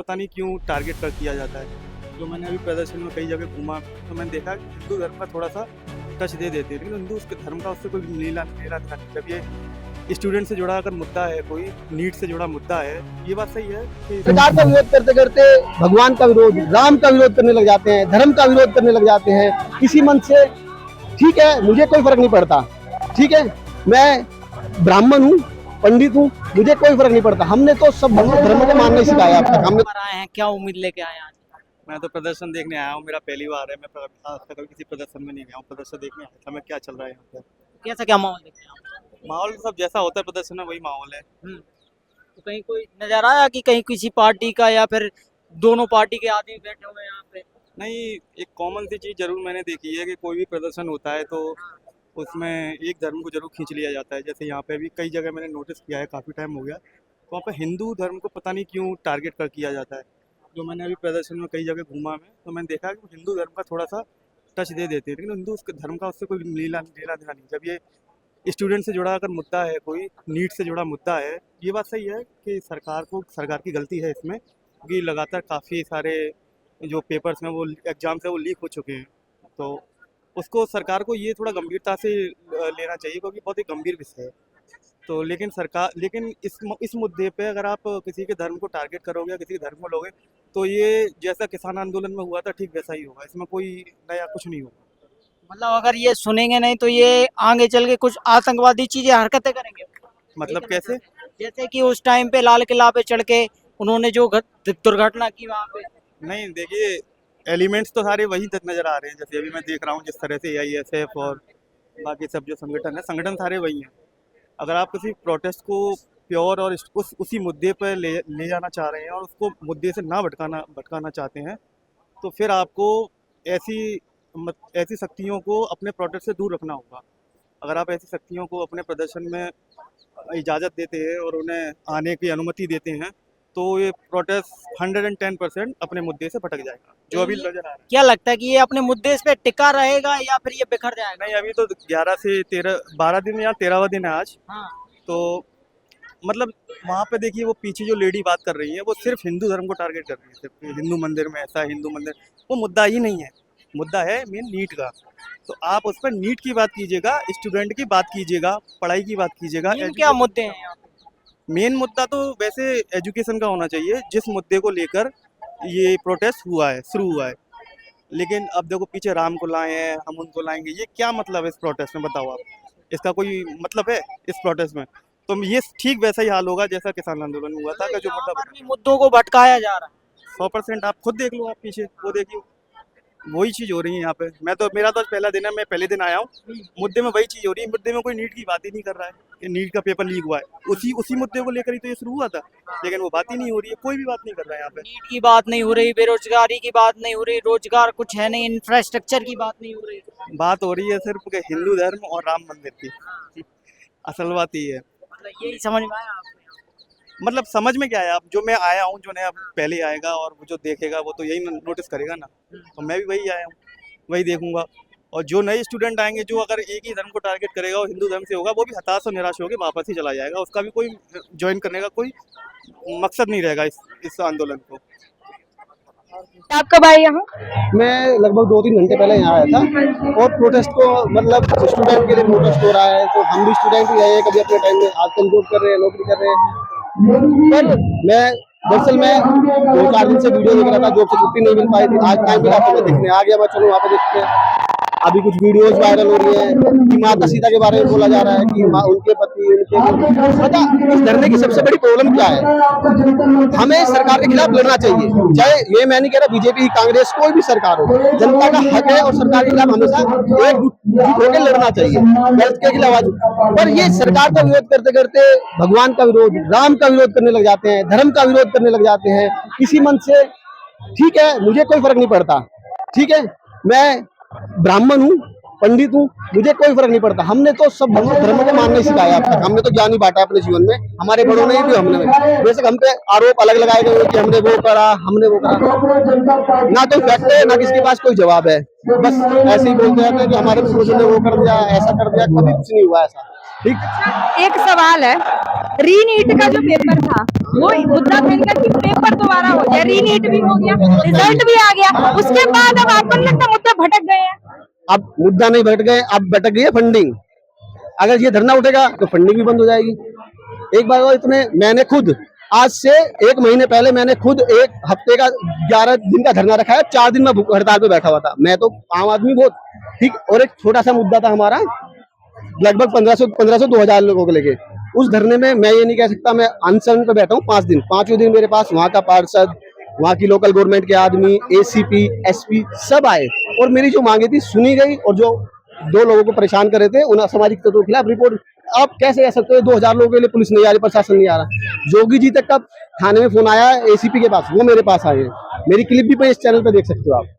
पता नहीं क्यों टारगेट कर किया जाता है। जो मैंने अभी प्रदर्शन में कई जगह घूमा तो मैंने देखा कि हिंदू धर्म का थोड़ा सा टच दे देते हैं, लेकिन हिंदू उसके धर्म का उससे कोई लेना देना नहीं। जब ये स्टूडेंट से जुड़ा अगर मुद्दा है, कोई नीट से जुड़ा मुद्दा है, ये बात सही है कि सरकार का विरोध करते करते भगवान का विरोध, राम का विरोध करने लग जाते हैं, धर्म का विरोध करने लग जाते हैं इसी मन से। ठीक है, मुझे कोई फर्क नहीं पड़ता। ठीक है, मैं ब्राह्मण हूँ, पंडित हूँ, मुझे कोई फर्क नहीं पड़ता। हमने तो सब धर्म को मानना ही सिखाया अब तक। हमने आए हैं, क्या उम्मीद लेके आए हैं आज? मैं तो प्रदर्शन देखने आया हूँ, मेरा पहली बार है। मैं आज तक कभी किसी प्रदर्शन में नहीं गया हूँ, प्रदर्शन देखने आया था मैं क्या चल रहा है यहाँ पे। कैसा क्या माहौल देखते हैं आप? माहौल सब जैसा होता है प्रदर्शन में वही माहौल है। तो कहीं कोई नजर आया कि कहीं किसी पार्टी का या फिर दोनों पार्टी के आदमी बैठे हुए हैं यहाँ पे? नहीं, एक कॉमन सी चीज़ जरूर मैंने देखी है कि कोई भी प्रदर्शन होता है तो उसमें एक धर्म को जरूर खींच लिया जाता है। जैसे यहाँ पे भी कई जगह मैंने नोटिस किया है, काफ़ी टाइम हो गया, तो वहाँ पे हिंदू धर्म को पता नहीं क्यों टारगेट कर किया जाता है। जो मैंने अभी प्रदर्शन में कई जगह घूमा मैं तो मैंने देखा कि हिंदू धर्म का थोड़ा सा टच दे देते हैं, लेकिन हिंदू उसके धर्म का उससे कोई लेना देना नहीं। जब ये स्टूडेंट से जुड़ा अगर मुद्दा है, कोई नीट से जुड़ा मुद्दा है, ये बात सही है कि सरकार की गलती है इसमें, क्योंकि लगातार काफ़ी सारे जो पेपर्स हैं वो एग्जाम्स हैं वो लीक हो चुके हैं। तो उसको सरकार को ये थोड़ा गंभीरता से लेना चाहिए, क्योंकि बहुत ही गंभीर विषय है। तो लेकिन इस मुद्दे पे अगर आप किसी के धर्म को टारगेट करोगे या किसी के धर्म को लोगे तो ये जैसा किसान आंदोलन में हुआ था ठीक वैसा ही होगा, इसमें कोई नया कुछ नहीं होगा। मतलब अगर ये सुनेंगे नहीं तो ये आगे चल के कुछ आतंकवादी चीजें हरकतें करेंगे। मतलब ठीक है ना कैसे? सर? जैसे कि उस टाइम पे लाल किला पे चढ़ के उन्होंने जो दुर्घटना की वहाँ पे। नहीं, देखिए, एलिमेंट्स तो सारे वही तक नज़र आ रहे हैं। जैसे अभी मैं देख रहा हूँ जिस तरह से AISF और बाकी सब जो संगठन सारे वही हैं। अगर आप किसी प्रोटेस्ट को प्योर और उसी मुद्दे पर ले जाना चाह रहे हैं और उसको मुद्दे से ना भटकाना चाहते हैं, तो फिर आपको ऐसी शक्तियों को अपने प्रोटेस्ट से दूर रखना होगा। अगर आप ऐसी शक्तियों को अपने प्रदर्शन में इजाज़त देते हैं और उन्हें आने की अनुमति देते हैं तो ये प्रोटेस्ट 110% अपने मुद्दे से भटक जाएगा, जो अभी नजर आ रहा है। क्या लगता है कि ये अपने मुद्दे पे टिका रहेगा या फिर ये बिखर जाएगा? नहीं, अभी तो 11 से 12 दिन या 13वां दिन है आज। हाँ। तो मतलब वहाँ पे देखिए, वो पीछे जो लेडी बात कर रही है वो सिर्फ हिंदू धर्म को टारगेट कर रही है। सिर्फ हिंदू मंदिर में ऐसा, हिंदू मंदिर, वो मुद्दा ही नहीं है। मुद्दा है मेन नीट का। तो आप उस पर नीट की बात कीजिएगा, स्टूडेंट की बात कीजिएगा, पढ़ाई की बात कीजिएगा। इन क्या मुद्दे हैं यहाँ पे? मेन मुद्दा तो वैसे एजुकेशन का होना चाहिए, जिस मुद्दे को लेकर ये प्रोटेस्ट शुरू हुआ है। लेकिन अब देखो, पीछे राम को लाए हैं, हम उनको लाएंगे, ये क्या मतलब है इस प्रोटेस्ट में? बताओ आप, इसका कोई मतलब है इस प्रोटेस्ट में? तो ये ठीक वैसा ही हाल होगा जैसा किसान आंदोलन में हुआ था, कि जो मुद्दा अपने मुद्दों को भटकाया जा रहा है। 100% आप खुद देख लो, आप पीछे वो देखिए, वही चीज हो रही है यहाँ पे। मेरा तो आज पहला दिन है, मैं पहले दिन आया हूँ, मुद्दे में वही चीज हो रही है। मुद्दे में कोई नीट की बात ही नहीं कर रहा है कि नीट का पेपर लीक हुआ है। उसी मुद्दे को लेकर ही तो ये शुरू हुआ था, लेकिन वो बात ही नहीं हो रही है, कोई भी बात नहीं कर रहा है यहाँ पे। नीट की बात नहीं हो रही, बेरोजगारी की बात नहीं हो रही, रोजगार कुछ है नहीं, इंफ्रास्ट्रक्चर की बात नहीं हो रही। बात हो रही है सिर्फ कि हिंदू धर्म और राम मंदिर की। असल बात ये है। मतलब यही समझ में आया आपको? मतलब समझ में क्या है, अब जो मैं आया हूँ, जो नया पहले आएगा और वो जो देखेगा वो तो यही नोटिस करेगा ना। तो मैं भी वही आया हूँ, वही देखूंगा। और जो नए स्टूडेंट आएंगे, जो अगर एक ही धर्म को टारगेट करेगा और हिंदू धर्म से होगा, वो भी हताश और निराश होकर वापस ही चला जाएगा। उसका भी कोई ज्वाइन करने का कोई मकसद नहीं रहेगा इस आंदोलन को। आप कब आए यहाँ? मैं लगभग 2-3 घंटे पहले यहाँ आया था और प्रोटेस्ट को मतलब स्टूडेंट के लिए प्रोटेस्ट हो रहा है, तो हम भी स्टूडेंट ही हैं, कभी अपने टाइम में आजकल जॉब कर रहे हैं, नौकरी कर रहे हैं। पर मैं दरअसल मैं 2-4 दिन से वीडियो देख रहा था, जॉब से छुट्टी नहीं मिल पाई थी। आज टाइम मिला तो मैं देखने आ गया। मैं चलो वहाँ पे देखते हैं। अभी कुछ वीडियोस वायरल हो रही है कि माता सीता के बारे में बोला जा रहा है कि उनके पति पता इस धरने की सबसे बड़ी प्रॉब्लम क्या है? हमें सरकार के खिलाफ लड़ना चाहिए, चाहे ये मैं नहीं कह रहा बीजेपी कांग्रेस कोई भी सरकार हो। जनता का हक है और सरकार के खिलाफ हमेशा एकजुट होकर लड़ना चाहिए, गलत के खिलाफ। पर ये सरकार का विरोध करते करते भगवान का विरोध, राम का विरोध करने लग जाते हैं, धर्म का विरोध करने लग जाते हैं इसी मन से। ठीक है, मुझे कोई फर्क नहीं पड़ता। ठीक है, मैं ब्राह्मण हूँ, पंडित हूँ, मुझे कोई फर्क नहीं पड़ता। हमने तो सब धर्म को मानना ही सिखाया अब तक। हमने तो ज्ञान ही बांटा अपने जीवन में, हमारे बड़ों ने भी। हमने बेशक हम पे आरोप अलग लगाए गए कि हमने वो करा, हमने वो करा, ना तो फैक्ट है ना किसके पास कोई जवाब है। बस ऐसे ही बोलते रहते हैं कि हमारे पूर्वजों ने वो कर दिया, ऐसा कर दिया। कभी कुछ नहीं हुआ ऐसा। ठीक, एक सवाल है, री नीट का जो पेपर था वो मुद्दा था इनका कि पेपर दोबारा हो जाए, रीनीट भी हो गया, रिजल्ट भी आ गया, उसके बाद अब आपको नहीं लगता मुद्दा भटक गए हैं? अब मुद्दा नहीं भटक गए, अब भटक गई है फंडिंग। अगर ये धरना उठेगा तो फंडिंग भी बंद हो जाएगी। एक बार और इतने मैंने खुद आज से 1 महीने पहले मैंने खुद 1 हफ्ते का 11 दिन का धरना रखा है, 4 दिन में हड़ताल पे बैठा हुआ था। मैं तो आम आदमी बहुत ठीक। और एक छोटा सा मुद्दा था हमारा, लगभग 1500 2000 लोगों को लेके। उस धरने में मैं ये नहीं कह सकता मैं अनशन पे बैठा हूँ 5 दिन। 5वें दिन मेरे पास वहाँ का पार्षद, वहाँ की लोकल गवर्नमेंट के आदमी, एसीपी, एसपी सब आए और मेरी जो मांगे थी सुनी गई। और जो 2 लोगों को परेशान कर रहे थे उन असामाजिक तत्वों के खिलाफ रिपोर्ट। आप कैसे कह सकते हो 2000 लोगों के लिए पुलिस नहीं आ रही, प्रशासन नहीं आ रहा। जोगी जी तक का थाने में फोन आया एसीपी के पास, वो मेरे पास आए हैं। मेरी क्लिप भी पे इस चैनल पे देख सकते हो आप।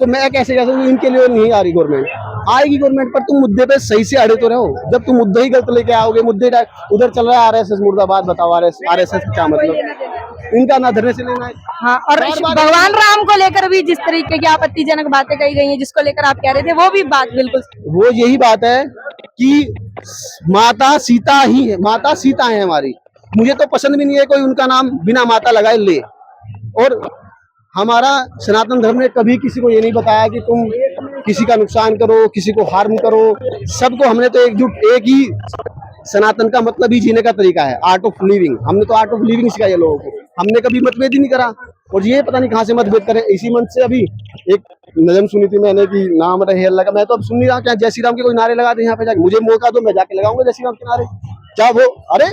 तो मैं कैसे कह सकता हूँ इनके लिए नहीं आ रही गवर्नमेंट? आएगी गवर्नमेंट, पर तुम मुद्दे पे सही से अड़े तो रहो। जब तुम मुद्दे ही गलत लेके आओगे, मुद्दे उधर चल रहा है आरएसएस मुर्दाबाद, बताओ आरएसएस क्या मतलब? इनका ना धरने से लेना है। हाँ, और भगवान राम को लेकर भी जिस तरीके की आपत्तिजनक बातें कही गई हैं, जिसको लेकर आप कह रहे थे, वो भी बात बिल्कुल वो यही बात है कि माता सीता ही है, माता सीता है हमारी। मुझे तो पसंद भी नहीं है कोई उनका नाम बिना माता लगाए ले। और हमारा सनातन धर्म ने कभी किसी को ये नहीं बताया कि तुम किसी का नुकसान करो, किसी को हार्म करो। सबको हमने तो एकजुट, एक ही सनातन का मतलब ही जीने का तरीका है, आर्ट ऑफ लिविंग। हमने तो आर्ट ऑफ लिविंग सिखाया लोगों को, हमने कभी मतभेद ही नहीं करा। और ये पता नहीं कहाँ से मतभेद करे। इसी मंच से अभी एक नज़म सुनी थी मैंने कि नाम रहे अल्लाह का। मैं तो अब सुन नहीं रहा, क्या जय श्री राम के कोई नारे लगा दे यहाँ पे जाके? मुझे मौका दो, मैं जाके लगाऊंगा जय श्री राम के नारे। क्या वो, अरे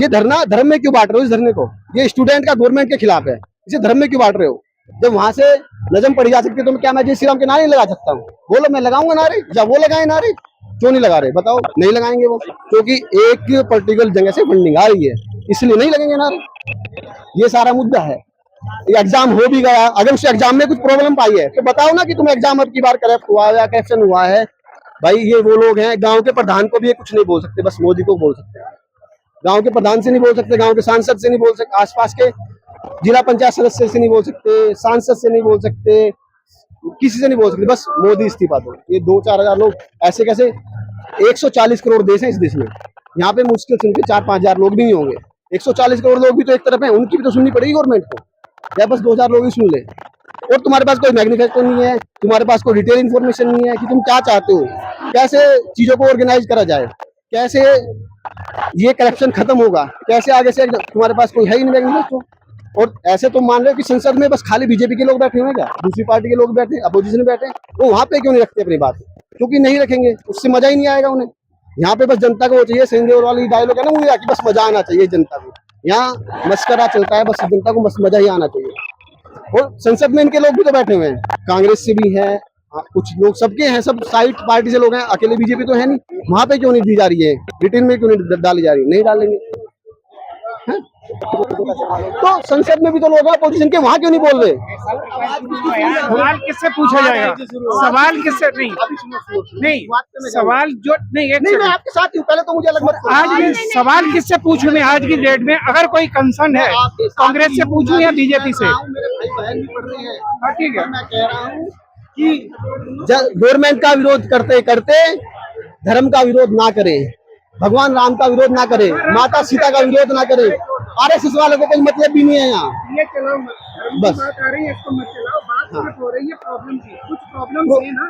ये धरना धर्म में क्यों बांट रहे हो? इस धरने को, ये स्टूडेंट का गवर्नमेंट के खिलाफ है, इसे धर्म में क्यों बांट रहे हो? जब वहां से नजम पढ़ी जा सकती है तो क्या मैं जय श्री राम के नारे लगा सकता हूँ? बोलो मैं लगाऊंगा नारे, या वो लगाए नारे? क्यों नहीं लगा रहे बताओ? नहीं लगाएंगे वो, क्योंकि एक पर्टिकुलर जगह से फंडिंग आ रही है, इसलिए नहीं लगेंगे नारे। ये सारा मुद्दा है। एग्जाम हो भी गया, अगर उस एग्जाम में कुछ प्रॉब्लम पाई है तो बताओ ना कि तुम एग्जाम अब की बार करप्ट हुआ है या करप्शन हुआ है। भाई ये वो लोग हैं, गांव के प्रधान को भी ये कुछ नहीं बोल सकते, बस मोदी को बोल सकते हैं। गांव के प्रधान से नहीं बोल सकते, गांव के सांसद से नहीं बोल सकते, आसपास के जिला पंचायत सदस्य से नहीं बोल सकते, सांसद से नहीं बोल सकते, किसी से नहीं बोल सकते, बस मोदी इस्तीफा दो। ये 2-4 हजार लोग ऐसे कैसे? 140 करोड़ देश है इस देश में, यहाँ पे मुश्किल से 4-5 हजार लोग भी नहीं होंगे। 140 करोड़ लोग भी तो एक तरफ है, उनकी भी तो सुननी पड़ेगी गवर्नमेंट को, या बस 2000 लोग ही सुन ले? और तुम्हारे पास कोई मैग्निफेस्टो नहीं है, तुम्हारे पास कोई डिटेल इन्फॉर्मेशन नहीं है कि तुम क्या चाहते हो, कैसे चीजों को ऑर्गेनाइज करा जाए, कैसे ये करप्शन खत्म होगा, कैसे आगे से, तुम्हारे पास कोई है ही नहीं मैग्निफेस्टो। और ऐसे तुम मान रहे हो कि संसद में बस खाली बीजेपी के लोग बैठे हुए हैं क्या? दूसरी पार्टी के लोग बैठे, अपोजिशन बैठे, वो वहां पे क्यों नहीं रखते अपनी बात? क्योंकि नहीं रखेंगे, उससे मजा ही नहीं आएगा उन्हें। यहाँ पे बस जनता को वो चाहिए, संजय वाली डायलॉग है ना मुझे, कि बस मजा आना चाहिए जनता को। यहाँ मस्करा चलता है, बस जनता को बस मजा ही आना चाहिए। और संसद में इनके लोग भी तो बैठे हुए हैं, कांग्रेस से भी है, कुछ लोग सबके हैं, सब साइड पार्टी से लोग हैं, अकेले बीजेपी तो है नहीं। वहां पे क्यों नहीं दी जा रही है? रिटेन में क्यों नहीं डाली जा रही? नहीं डालेंगे। तो संसद में भी तो लोग हैं अपोजिशन के, वहां क्यों नहीं बोल रहे? सवाल किससे पूछा जाएगा? सवाल किससे? नहीं सवाल जो नहीं, एक मैं आपके साथ हूँ, पहले तो मुझे अलग आज भी सवाल किससे पूछूं मैं आज की डेट में? अगर कोई कंसर्न है कांग्रेस से पूछूं या बीजेपी से? ठीक है, मैं कह रहा हूँ कि गवर्नमेंट का विरोध करते करते धर्म का विरोध ना करें, भगवान राम का विरोध ना करें, माता सीता का विरोध ना करें। आरएसएस वालों को कोई मतलब भी नहीं है यहाँ। ये चलाओ मत, बस बात आ रही है इसको मत चलाओ, बात मत हो रही है प्रॉब्लम की, कुछ प्रॉब्लम है ना।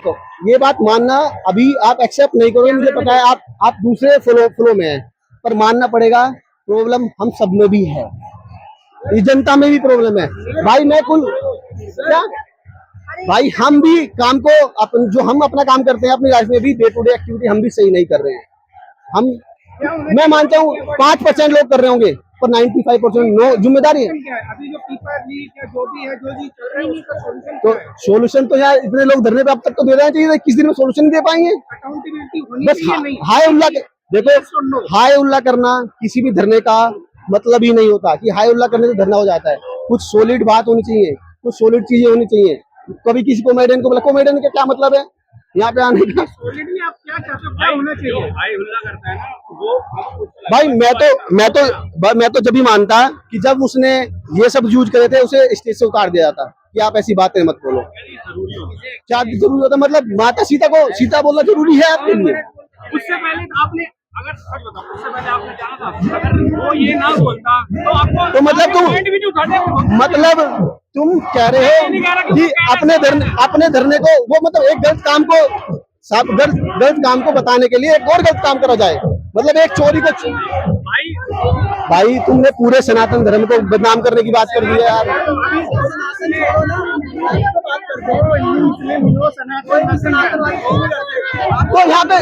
तो ये बात मानना अभी आप एक्सेप्ट नहीं करोगे, मुझे पता है आप दूसरे फ्लो में हैं, पर मानना पड़ेगा प्रॉब्लम हम सब में भी है, इस जनता में भी प्रॉब्लम है। भाई मैं क्या भाई हम भी काम को जो हम अपना काम करते हैं अपनी लाइफ में भी, डे टू डे एक्टिविटी हम भी सही नहीं कर रहे हैं। हम मैं मानता हूँ 5% लोग कर रहे होंगे, पर 95% नो जिम्मेदारी है। अभी जो पेपर लीक या जो भी है, जो भी चल रहा है उसका सॉल्यूशन तो सोल्यूशन तो यार इतने लोग धरने पे अब तक तो दे देना चाहिए, किस दिन में सोल्यूशन नहीं दे पाएंगे? अकाउंटेबिलिटी होनी बस चाहिए। नहीं हाय उल्ला देखो, हाय उल्ला करना किसी भी धरने का मतलब ही नहीं होता कि हाय उल्ला करने से धरना हो जाता है। कुछ सॉलिड बात होनी चाहिए, कुछ सॉलिड चीजें होनी चाहिए। कभी किसी कॉमेडियन को बोला, कॉमेडियन का क्या मतलब है यहाँ पे आने का? सॉलिड में आप क्या चाहते हो, क्या होना चाहिए? हाई हुल्ला करता है ना वो। भाई मैं तो जब भी मानता कि जब उसने ये सब यूज करे थे उसे स्टेज से उतार दिया जाता कि आप ऐसी बातें मत बोलो। क्या जरूरी होता? मतलब माता सीता को सीता बोलना जरूरी है आपके लिए? उससे पहले आपने अगर सच बताओ, उससे पहले आपने जाना था, अगर वो ये ना बोलता तो आपको तो मतलब तुम पॉइंट भी नहीं उठाते। मतलब तुम कह रहे हो कि अपने धरने को वो मतलब एक गलत काम को गलत काम को बताने के लिए एक और गलत काम करा जाए, मतलब एक चोरी को। भाई तुमने पूरे सनातन धर्म को बदनाम करने की बात कर दी है यार। तो यहाँ पे